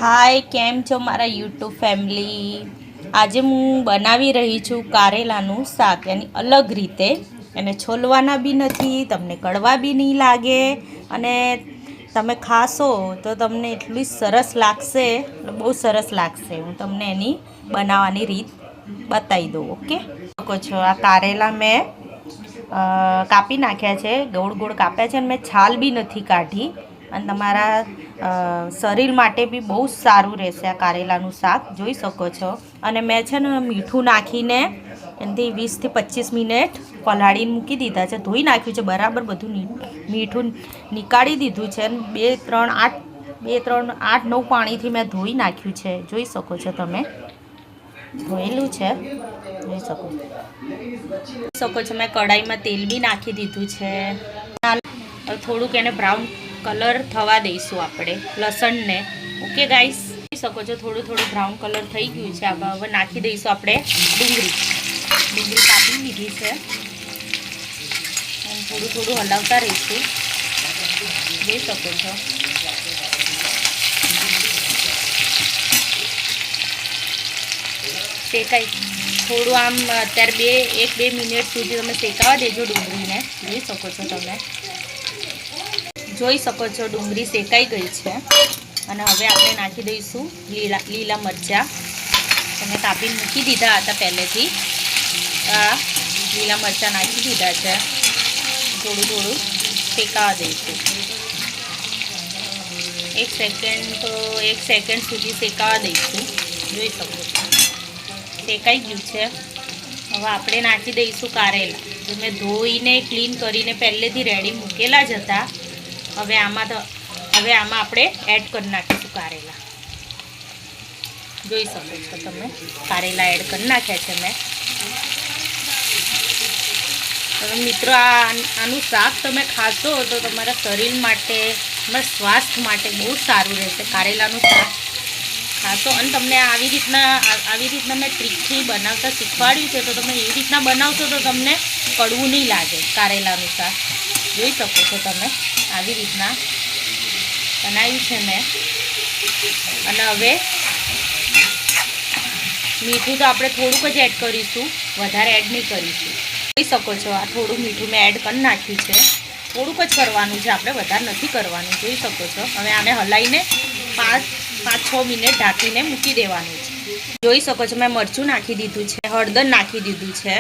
હાય, કેમ છો મારા યુટ્યુબ ફેમિલી? આજે હું બનાવી રહી છું કારેલાનું શાક, એની અલગ રીતે. એને છોલવાના બી નથી, તમને કડવા બી નહીં લાગે, અને તમે ખાશો તો તમને એટલું સરસ લાગશે, બહુ સરસ લાગશે. હું તમને એની બનાવવાની રીત બતાવી દઉં. ઓકે, શકો છો. આ કારેલા મેં કાપી નાખ્યા છે, ગોળ ગોળ કાપ્યા છે, અને મેં છાલ બી નથી કાઢી. અને તમારા શરીર માટે બી બહુ જ સારું રહેશે આ કારેલાનું શાક, જોઈ શકો છો. અને મેં છે ને મીઠું નાખીને એનાથી 20 થી 25 મિનિટ પલાળીને મૂકી દીધા છે. ધોઈ નાખ્યું છે બરાબર, બધું મીઠું નીકાળી દીધું છે. 2-3-8-9 પાણીથી મેં ધોઈ નાખ્યું છે, જોઈ શકો છો તમે. ધોયેલું છે, જોઈ શકો છો. મેં કઢાઈમાં તેલ બી નાખી દીધું છે. થોડુંક એને બ્રાઉન કલર થવા દઈશું આપણે લસણને. ઓકે ગાઈસ, જોઈ શકો છો થોડું થોડું બ્રાઉન કલર થઈ ગયું છે. હવે નાખી દઈશું આપણે ડુંગળી કાપી લીધી છે. થોડું થોડું હલાવતા રહીશું, જોઈ શકો છો. શેકાઈ થોડું આમ અત્યારે 1-2 મિનિટ સુધી તમે શેકાવા દેજો ડુંગળીને. જોઈ શકો છો તમે, જોઈ શકો છો ડુંગળી શેકાઈ ગઈ છે. અને હવે આપણે નાખી દઈશું લીલા મરચાં. તમે કાપીને મૂકી દીધા હતા પહેલેથી. આ લીલા મરચાં નાખી દીધા છે. થોડું થોડું શેકાવા દઈશું. 1 સેકન્ડ સુધી શેકાવા દઈશું. જોઈ શકો છો શેકાઈ ગયું છે. હવે આપણે નાખી દઈશું કારેલા, જે મેં ધોઈને ક્લીન કરીને પહેલેથી રેડી મૂકેલા જ હતા. હવે આમાં આપણે એડ કરી નાખીશું કારેલા. જોઈ શકો છો તમે, કારેલા એડ કરી નાખ્યા છે મેં. હવે મિત્રો, આનું શાક તમે ખાશો તો તમારા શરીર માટે, તમારા સ્વાસ્થ્ય માટે બહુ સારું રહેશે. કારેલાનું શાક ખાશો અને તમને આવી રીતના મેં ટ્રીકથી બનાવતા શીખવાડ્યું છે, તો તમે એવી રીતના બનાવશો તો તમને કડવું નહીં લાગે કારેલાનું શાક. જોઈ શકો છો તમે, આવી રીતના બનાવ્યું છે મેં. અને હવે મીઠું તો આપણે થોડુંક જ એડ કરીશું, વધારે એડ નહીં કરીશું. જોઈ શકો છો, આ થોડું મીઠું મેં એડ કરી નાખ્યું છે. થોડુંક જ કરવાનું છે, આપણે વધારે નથી કરવાનું. જોઈ શકો છો. હવે આને હલાવીને 5-6 મિનિટ ઢાંકીને મૂકી દેવાનું છે. જોઈ શકો છો મેં મરચું નાખી દીધું છે, હળદર નાખી દીધું છે.